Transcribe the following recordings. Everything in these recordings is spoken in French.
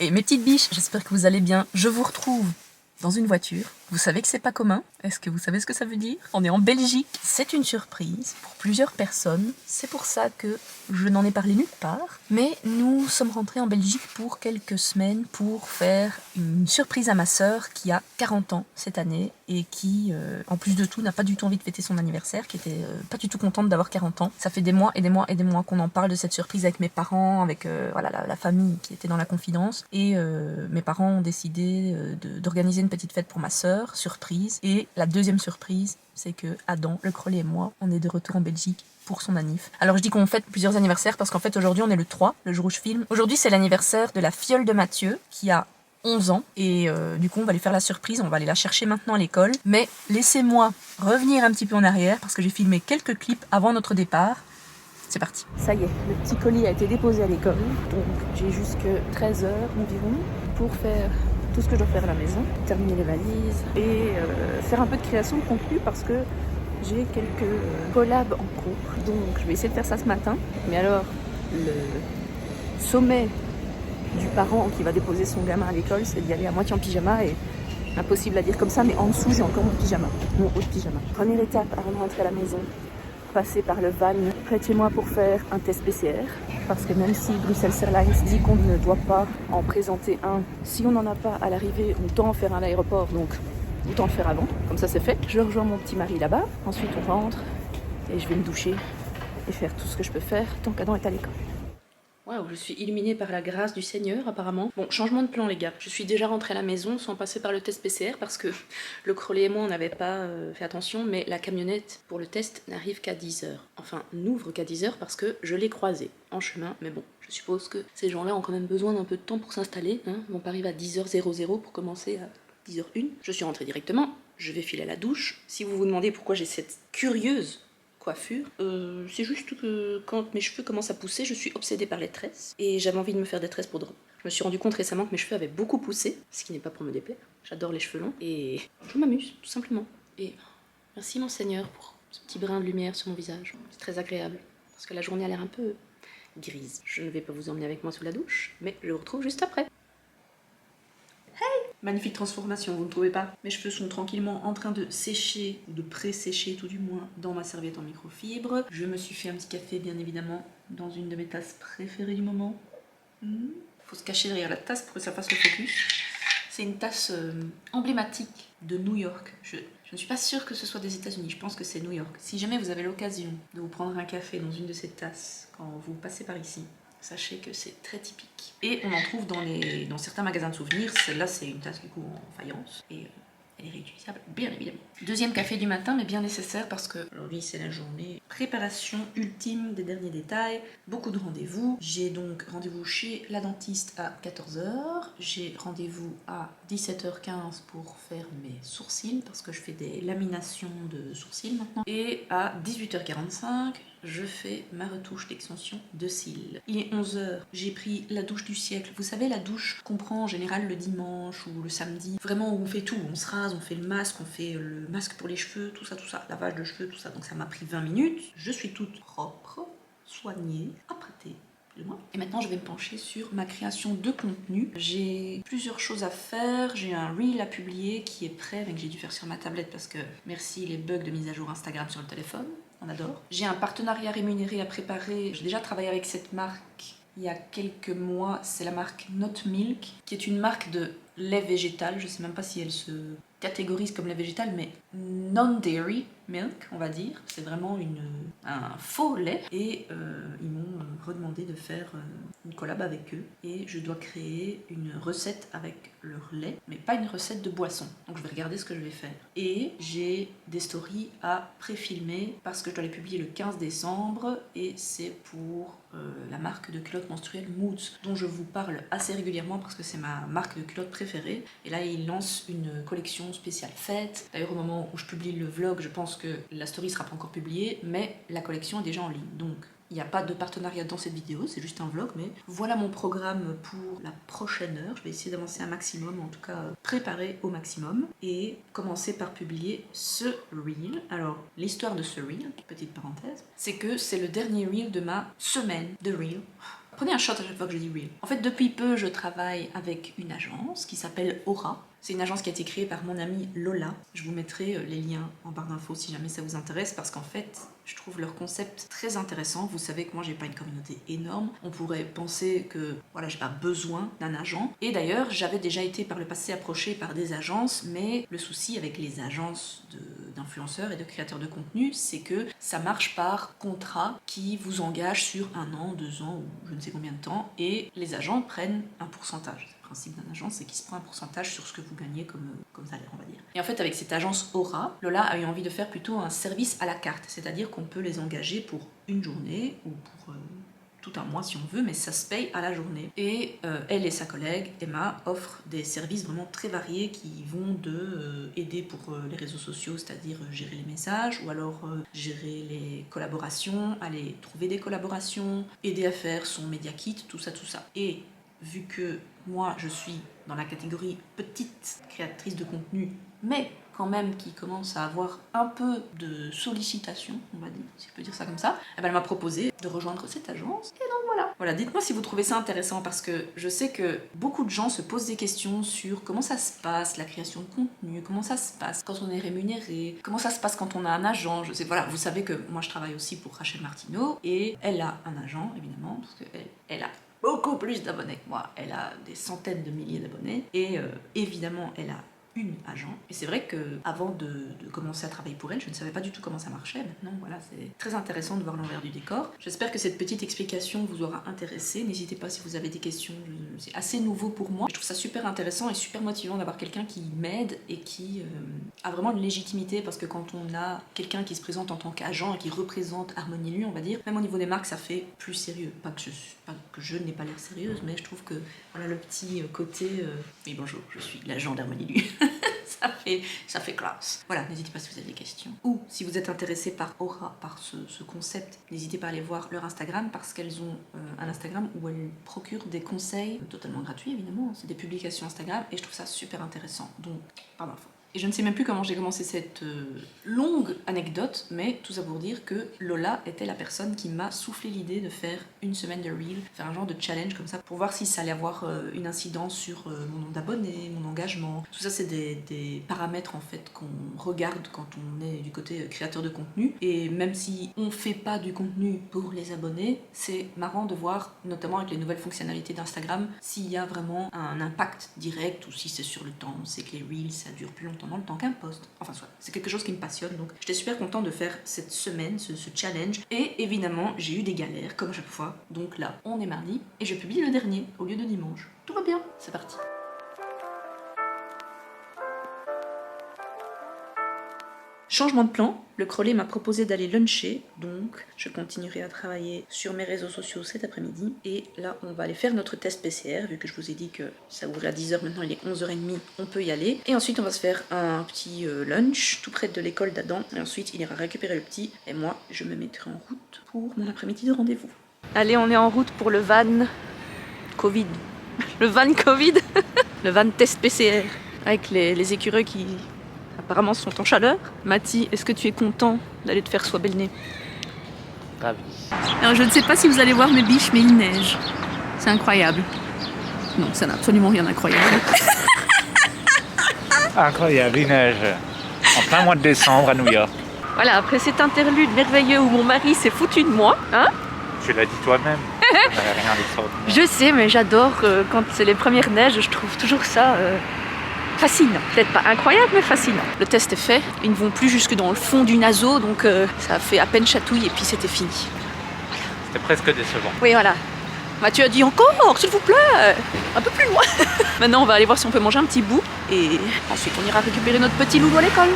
Et mes petites biches, j'espère que vous allez bien. Je vous retrouve dans une voiture. Vous savez que c'est pas commun. Est-ce que vous savez ce que ça veut dire? On est en Belgique. C'est une surprise pour plusieurs personnes. C'est pour ça que je n'en ai parlé nulle part. Mais nous sommes rentrés en Belgique pour quelques semaines pour faire une surprise à ma sœur qui a 40 ans cette année et qui, en plus de tout, n'a pas du tout envie de fêter son anniversaire, qui était pas du tout contente d'avoir 40 ans. Ça fait des mois et des mois et des mois qu'on en parle de cette surprise avec mes parents, avec voilà, la famille qui était dans la confidence. Et mes parents ont décidé d'organiser une petite fête pour ma sœur, surprise. Et la deuxième surprise, c'est que Adam, le Crollet et moi, on est de retour en Belgique pour son anniv. Alors je dis qu'on fête plusieurs anniversaires parce qu'en fait aujourd'hui on est le 3, le jour où je filme. Aujourd'hui c'est l'anniversaire de la fiole de Mathieu qui a 11 ans et du coup on va lui faire la surprise, on va aller la chercher maintenant à l'école. Mais laissez-moi revenir un petit peu en arrière parce que j'ai filmé quelques clips avant notre départ. C'est parti. Ça y est, le petit colis a été déposé à l'école, donc j'ai jusque 13h environ pour faire tout ce que je dois faire à la maison, terminer les valises et faire un peu de création de contenu parce que j'ai quelques collabs en cours, donc je vais essayer de faire ça ce matin. Mais alors, le sommet du parent qui va déposer son gamin à l'école, c'est d'y aller à moitié en pyjama et impossible à dire comme ça, mais en dessous j'ai encore mon pyjama, mon haut de pyjama. Première étape avant de rentrer à la maison, passer par le van près de chez moi pour faire un test PCR. Parce que même si Bruxelles Airlines dit qu'on ne doit pas en présenter un, si on n'en a pas à l'arrivée, on doit en faire un à l'aéroport, donc autant le faire avant, comme ça c'est fait. Je rejoins mon petit mari là-bas, ensuite on rentre et je vais me doucher et faire tout ce que je peux faire tant qu'Adam est à l'école. Waouh, je suis illuminée par la grâce du Seigneur apparemment. Bon, changement de plan les gars. Je suis déjà rentrée à la maison sans passer par le test PCR parce que le Crollet et moi on n'avait pas fait attention, mais la camionnette pour le test n'arrive qu'à 10h. Enfin, n'ouvre qu'à 10h parce que je l'ai croisée en chemin, mais bon, je suppose que ces gens-là ont quand même besoin d'un peu de temps pour s'installer. Hein. Ils vont pas arriver à 10h00 pour commencer à 10h01. Je suis rentrée directement, je vais filer à la douche. Si vous vous demandez pourquoi j'ai cette curieuse coiffure, c'est juste que quand mes cheveux commencent à pousser, je suis obsédée par les tresses et j'avais envie de me faire des tresses pour de vrai. Je me suis rendu compte récemment que mes cheveux avaient beaucoup poussé, ce qui n'est pas pour me déplaire. J'adore les cheveux longs et je m'amuse tout simplement. Et merci mon Seigneur pour ce petit brin de lumière sur mon visage. C'est très agréable parce que la journée a l'air un peu grise. Je ne vais pas vous emmener avec moi sous la douche, mais je vous retrouve juste après. Magnifique transformation, vous ne trouvez pas? Mes cheveux sont tranquillement en train de sécher, ou de pré-sécher tout du moins, dans ma serviette en microfibre. Je me suis fait un petit café, bien évidemment, dans une de mes tasses préférées du moment. Faut se cacher derrière la tasse pour que ça fasse le focus. C'est une tasse emblématique de New York. Je ne suis pas sûre que ce soit des États-Unis, je pense que c'est New York. Si jamais vous avez l'occasion de vous prendre un café dans une de ces tasses quand vous passez par ici, sachez que c'est très typique. Et on en trouve dans certains magasins de souvenirs. Celle-là, c'est une tasse du coup en faïence. Et elle est réutilisable, bien évidemment. Deuxième café du matin, mais bien nécessaire parce que aujourd'hui, c'est la journée. Préparation ultime des derniers détails. Beaucoup de rendez-vous. J'ai donc rendez-vous chez la dentiste à 14h. J'ai rendez-vous à 17h15 pour faire mes sourcils parce que je fais des laminations de sourcils maintenant. Et à 18h45, je fais ma retouche d'extension de cils. Il est 11h, j'ai pris la douche du siècle. Vous savez, la douche qu'on prend en général le dimanche ou le samedi. Vraiment où on fait tout, on se rase, on fait le masque pour les cheveux, tout ça, lavage de cheveux, tout ça. Donc ça m'a pris 20 minutes. Je suis toute propre, soignée, apprêtée. Et maintenant je vais me pencher sur ma création de contenu. J'ai plusieurs choses à faire, j'ai un reel à publier qui est prêt mais que j'ai dû faire sur ma tablette parce que merci les bugs de mise à jour Instagram sur le téléphone, on adore. J'ai un partenariat rémunéré à préparer, j'ai déjà travaillé avec cette marque il y a quelques mois, c'est la marque Not Milk qui est une marque de lait végétal, je sais même pas si elle se catégorise comme lait végétal, mais non-dairy milk, on va dire. C'est vraiment un faux lait. Et ils m'ont redemandé de faire une collab avec eux. Et je dois créer une recette avec leur lait, mais pas une recette de boisson. Donc je vais regarder ce que je vais faire. Et j'ai des stories à pré-filmer parce que je dois les publier le 15 décembre. Et c'est pour la marque de culottes menstruelles Moods, dont je vous parle assez régulièrement parce que c'est ma marque de culottes préférée. Et là, ils lancent une collection spéciale fête. D'ailleurs, au moment où je publie le vlog, je pense que la story sera pas encore publiée, mais la collection est déjà en ligne. Donc, il n'y a pas de partenariat dans cette vidéo, c'est juste un vlog, mais voilà mon programme pour la prochaine heure. Je vais essayer d'avancer un maximum, en tout cas préparer au maximum, et commencer par publier ce reel. Alors, l'histoire de ce reel, petite parenthèse, c'est que c'est le dernier reel de ma semaine de reel. Prenez un shot à chaque fois que je dis Reel. En fait, depuis peu, je travaille avec une agence qui s'appelle Aura. C'est une agence qui a été créée par mon amie Lola. Je vous mettrai les liens en barre d'infos si jamais ça vous intéresse, parce qu'en fait, je trouve leur concept très intéressant. Vous savez que moi, j'ai pas une communauté énorme. On pourrait penser que voilà, j'ai pas besoin d'un agent. Et d'ailleurs, j'avais déjà été par le passé approchée par des agences, mais le souci avec les agences d'influenceurs et de créateurs de contenu, c'est que ça marche par contrat qui vous engage sur 1 an, 2 ans ou je ne sais combien de temps, et les agents prennent un pourcentage. Le principe d'un agent, c'est qu'il se prend un pourcentage sur ce que vous gagnez comme salaire, on va dire. Et en fait, avec cette agence Aura, Lola a eu envie de faire plutôt un service à la carte, c'est-à-dire qu'on peut les engager pour une journée ou pour tout un mois si on veut, mais ça se paye à la journée. Et elle et sa collègue Emma offrent des services vraiment très variés qui vont de aider pour les réseaux sociaux, c'est-à-dire gérer les messages, ou alors gérer les collaborations, aller trouver des collaborations, aider à faire son media kit, tout ça, tout ça. Et vu que moi je suis dans la catégorie petite créatrice de contenu, mais quand même qui commence à avoir un peu de sollicitation, on va dire, si je peux dire ça comme ça, eh ben elle m'a proposé de rejoindre cette agence, et donc voilà. Voilà, dites-moi si vous trouvez ça intéressant, parce que je sais que beaucoup de gens se posent des questions sur comment ça se passe, la création de contenu, comment ça se passe quand on est rémunéré, comment ça se passe quand on a un agent, je sais, voilà, vous savez que moi je travaille aussi pour Rachel Martineau, et elle a un agent, évidemment, parce qu'elle a beaucoup plus d'abonnés que moi, elle a des centaines de milliers d'abonnés, et évidemment elle a une agent. Et c'est vrai que avant de commencer à travailler pour elle, je ne savais pas du tout comment ça marchait. Maintenant, voilà, c'est très intéressant de voir l'envers du décor. J'espère que cette petite explication vous aura intéressé. N'hésitez pas si vous avez des questions. C'est assez nouveau pour moi. Je trouve ça super intéressant et super motivant d'avoir quelqu'un qui m'aide et qui a vraiment une légitimité, parce que quand on a quelqu'un qui se présente en tant qu'agent et qui représente Harmonie Lu, on va dire, même au niveau des marques, ça fait plus sérieux. Pas que je n'ai pas l'air sérieuse, mais je trouve que voilà le petit côté oui bonjour, je suis l'agent d'Harmonie Lu. ça fait classe. Voilà, n'hésitez pas si vous avez des questions. Ou si vous êtes intéressé par Aura, par ce concept, n'hésitez pas à aller voir leur Instagram, parce qu'elles ont un Instagram où elles procurent des conseils totalement gratuits évidemment. C'est des publications Instagram et je trouve ça super intéressant. Donc, par ma foi. Et je ne sais même plus comment j'ai commencé cette longue anecdote, mais tout ça pour dire que Lola était la personne qui m'a soufflé l'idée de faire une semaine de Reel, faire un genre de challenge comme ça, pour voir si ça allait avoir une incidence sur mon nombre d'abonnés, mon engagement. Tout ça, c'est des paramètres en fait qu'on regarde quand on est du côté créateur de contenu. Et même si on fait pas du contenu pour les abonnés, c'est marrant de voir, notamment avec les nouvelles fonctionnalités d'Instagram, s'il y a vraiment un impact direct ou si c'est sur le temps. On sait que les Reels, ça dure plus longtemps dans le temps qu'un post. Enfin soit, c'est quelque chose qui me passionne, donc j'étais super contente de faire cette semaine, ce challenge. Et évidemment, j'ai eu des galères, comme à chaque fois. Donc là, on est mardi, et je publie le dernier, au lieu de dimanche. Tout va bien, c'est parti. Changement de plan, le Crollet m'a proposé d'aller luncher, donc je continuerai à travailler sur mes réseaux sociaux cet après-midi. Et là, on va aller faire notre test PCR, vu que je vous ai dit que ça ouvre à 10h, maintenant il est 11h30, on peut y aller. Et ensuite, on va se faire un petit lunch, tout près de l'école d'Adam. Et ensuite, il ira récupérer le petit, et moi, je me mettrai en route pour mon après-midi de rendez-vous. Allez, on est en route pour le van Covid. Le van Covid. Le van test PCR, avec les écureuils qui apparemment sont en chaleur. Mathie, est-ce que tu es content d'aller te faire soiber le nez? Ravi. Alors je ne sais pas si vous allez voir mes biches, mais il neige. C'est incroyable. Non, ça n'a absolument rien d'incroyable. Incroyable, il neige. En plein mois de décembre à New York. Voilà, après cet interlude merveilleux où mon mari s'est foutu de moi, hein? Tu l'as dit toi-même. Ça n'avait rien d'extraordinaire. Je sais, mais j'adore quand c'est les premières neiges, je trouve toujours ça fascinant. Peut-être pas incroyable, mais fascinant. Le test est fait, ils ne vont plus jusque dans le fond du naseau, donc ça a fait à peine chatouille et puis c'était fini. C'était presque décevant. Oui, voilà. Mathieu a dit encore, s'il vous plaît, un peu plus loin. Maintenant, on va aller voir si on peut manger un petit bout et ensuite on ira récupérer notre petit loulou à l'école.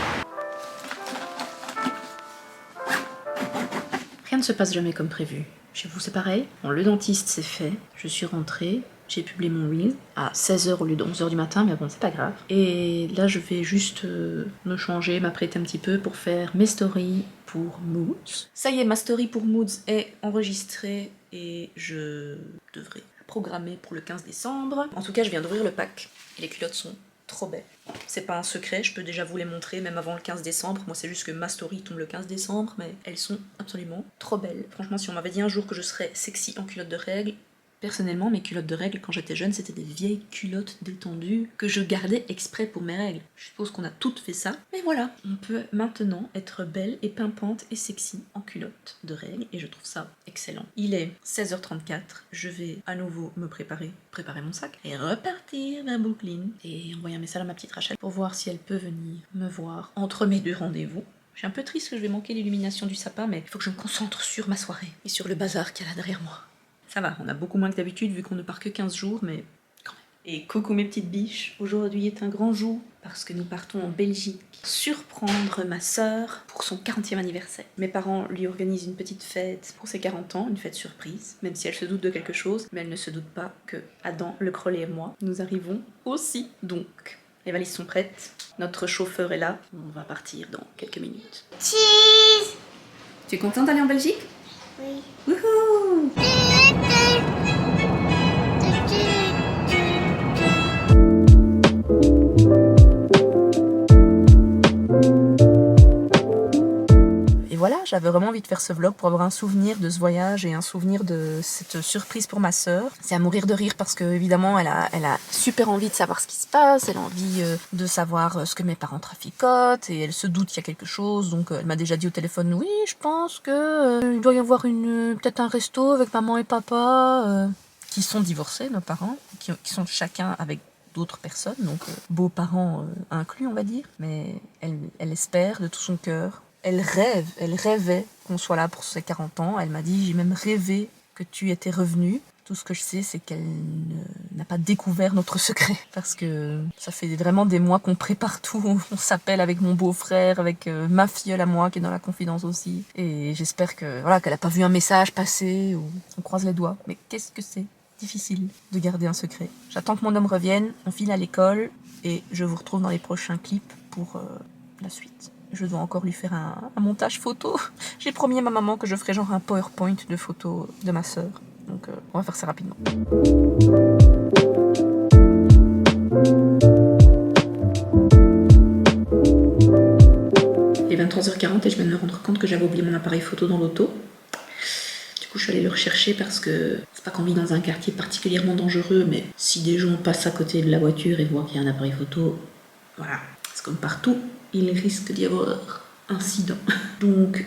Rien ne se passe jamais comme prévu. Chez vous, c'est pareil. Bon, le dentiste, c'est fait. Je suis rentrée. J'ai publié mon reel à 16h au lieu de 11h du matin, mais bon, c'est pas grave. Et là, je vais juste me changer, m'apprêter un petit peu pour faire mes stories pour Moods. Ça y est, ma story pour Moods est enregistrée et je devrais programmer pour le 15 décembre. En tout cas, je viens d'ouvrir le pack et les culottes sont trop belles. C'est pas un secret, je peux déjà vous les montrer même avant le 15 décembre. Moi, c'est juste que ma story tombe le 15 décembre, mais elles sont absolument trop belles. Franchement, si on m'avait dit un jour que je serais sexy en culotte de règles, Personnellement, mes culottes de règles, quand j'étais jeune, c'était des vieilles culottes détendues que je gardais exprès pour mes règles. Je suppose qu'on a toutes fait ça. Mais voilà, on peut maintenant être belle et pimpante et sexy en culotte de règles et je trouve ça excellent. Il est 16h34, je vais à nouveau me préparer mon sac et repartir vers Brooklyn et envoyer un message à ma petite Rachel pour voir si elle peut venir me voir entre mes 2 rendez-vous. Je suis un peu triste que je vais manquer l'illumination du sapin, mais il faut que je me concentre sur ma soirée et sur le bazar qu'il y a là derrière moi. Ça va, on a beaucoup moins que d'habitude vu qu'on ne part que 15 jours, mais quand même. Et coucou mes petites biches, aujourd'hui est un grand jour parce que nous partons en Belgique surprendre ma sœur pour son 40e anniversaire. Mes parents lui organisent une petite fête pour ses 40 ans, une fête surprise, même si elle se doute de quelque chose, mais elle ne se doute pas que Adam, le Crollet et moi, nous arrivons aussi. Donc, les valises sont prêtes, notre chauffeur est là, on va partir dans quelques minutes. Cheese. Tu es contente d'aller en Belgique? Oui. Wouhou! Et voilà, j'avais vraiment envie de faire ce vlog pour avoir un souvenir de ce voyage et un souvenir de cette surprise pour ma sœur. C'est à mourir de rire parce que évidemment elle a super envie de savoir ce qui se passe, elle a envie de savoir ce que mes parents traficotent et elle se doute qu'il y a quelque chose. Donc elle m'a déjà dit au téléphone, oui, je pense que il doit y avoir peut-être un resto avec maman et papa qui sont divorcés, nos parents, qui sont chacun avec d'autres personnes, donc beaux-parents inclus on va dire, mais elle espère de tout son cœur. Elle rêvait qu'on soit là pour ses 40 ans. Elle m'a dit, j'ai même rêvé que tu étais revenu. Tout ce que je sais, c'est qu'elle n'a pas découvert notre secret. Parce que ça fait vraiment des mois qu'on prépare tout. On s'appelle avec mon beau-frère, avec ma filleule à moi qui est dans la confidence aussi. Et j'espère que voilà, qu'elle n'a pas vu un message passer. Ou on croise les doigts. Mais qu'est-ce que c'est difficile de garder un secret. J'attends que mon homme revienne, on file à l'école et je vous retrouve dans les prochains clips pour la suite. Je dois encore lui faire un montage photo. J'ai promis à ma maman que je ferai genre un PowerPoint de photos de ma sœur. Donc on va faire ça rapidement. Il est 23h40 et je viens de me rendre compte que j'avais oublié mon appareil photo dans l'auto. Du coup, je suis allée le rechercher parce que c'est pas qu'on vit dans un quartier particulièrement dangereux, mais si des gens passent à côté de la voiture et voient qu'il y a un appareil photo, voilà, c'est comme partout, il risque d'y avoir incident. Donc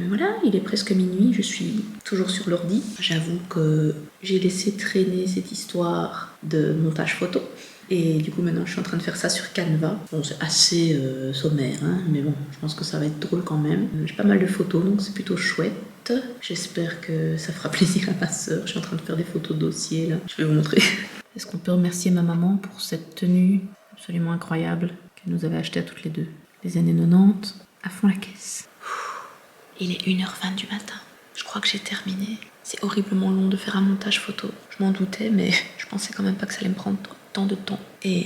voilà, il est presque minuit, je suis toujours sur l'ordi. J'avoue que j'ai laissé traîner cette histoire de montage photo. Et du coup maintenant je suis en train de faire ça sur Canva. Bon, c'est assez sommaire, hein, mais bon, je pense que ça va être drôle quand même. J'ai pas mal de photos, donc c'est plutôt chouette. J'espère que ça fera plaisir à ma sœur. Je suis en train de faire des photos dossiers là. Je vais vous montrer. Est-ce qu'on peut remercier ma maman pour cette tenue absolument incroyable qu'elle nous avait achetée à toutes les deux. Les années 90, à fond la caisse. Il est 1h20 du matin. Je crois que j'ai terminé. C'est horriblement long de faire un montage photo. Je m'en doutais, mais je pensais quand même pas que ça allait me prendre tant de temps. Et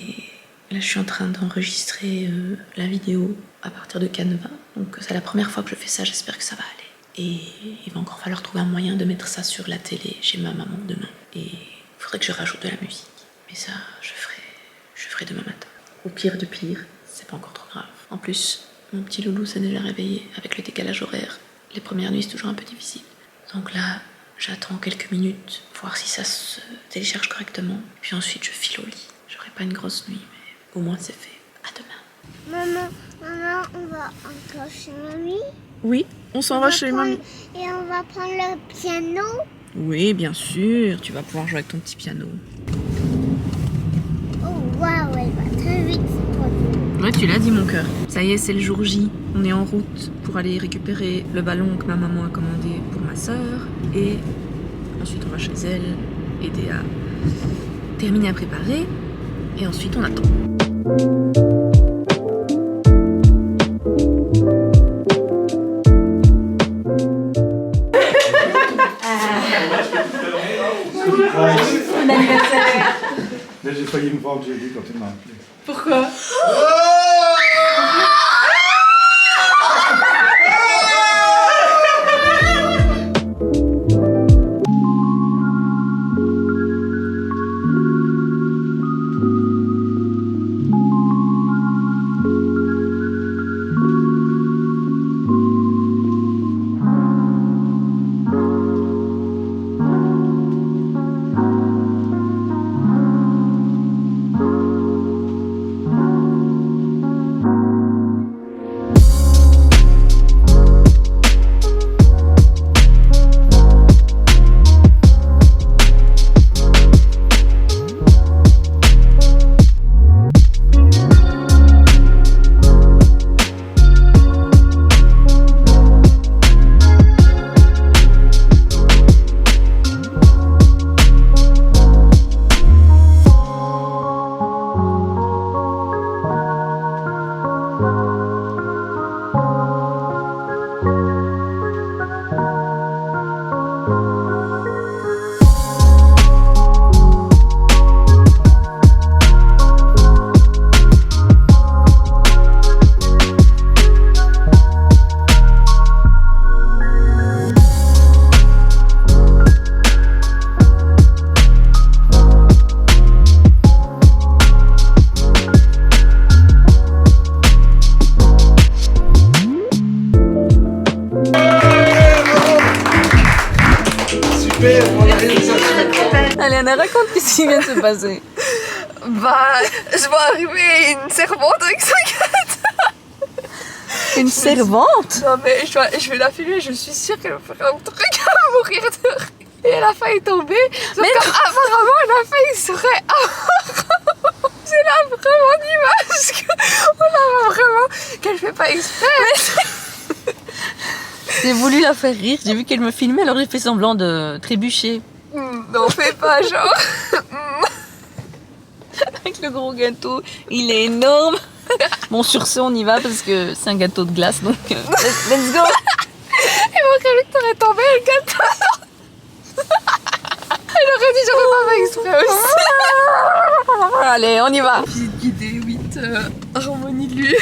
là, je suis en train d'enregistrer la vidéo à partir de Canva. Donc c'est la première fois que je fais ça, j'espère que ça va aller. Et il va encore falloir trouver un moyen de mettre ça sur la télé chez ma maman demain. Et il faudrait que je rajoute de la musique. Mais ça, je ferai demain matin. Au pire de pire, c'est pas encore trop grave. En plus, mon petit loulou s'est déjà réveillé avec le décalage horaire. Les premières nuits, c'est toujours un peu difficile. Donc là, j'attends quelques minutes, voir si ça se télécharge correctement. Puis ensuite, je file au lit. J'aurai pas une grosse nuit, mais au moins c'est fait. À demain. Maman, on va encore chez mamie. Oui, on s'en va chez mamie. Et on va prendre le piano. Oui, bien sûr. Tu vas pouvoir jouer avec ton petit piano. Oh waouh, elle va très vite cette voiture. Ouais, tu l'as dit, mon cœur. Ça y est, c'est le jour J. On est en route pour aller récupérer le ballon que ma maman a commandé pour ma sœur. Et ensuite, on va chez elle, aider à terminer à préparer. Et ensuite, on attend. Bon anniversaire. Là, j'ai failli me voir Julie quand il m'a appelé. Pourquoi? Anna, raconte ce qui vient de se passer. Bah, je vois arriver une servante avec sa quête. Une servante? Non mais je vais la filmer, je suis sûre qu'elle va faire un truc à mourir de rire. Et elle a failli tomber. Sauf qu'apparemment, elle a failli se C'est là vraiment l'image qu'on la voit vraiment qu'elle fait pas exprès. J'ai voulu la faire rire, j'ai vu qu'elle me filmait, alors j'ai fait semblant de trébucher. Non, fais pas genre. Avec le gros gâteau, il est énorme. Bon, sur ce, on y va parce que c'est un gâteau de glace, donc let's go. Il manquerait que t'aurais tombé le gâteau. Elle aurait dit j'aurais pas fait exprès aussi. Allez, on y va. Visite guidée 8 harmonie de lui.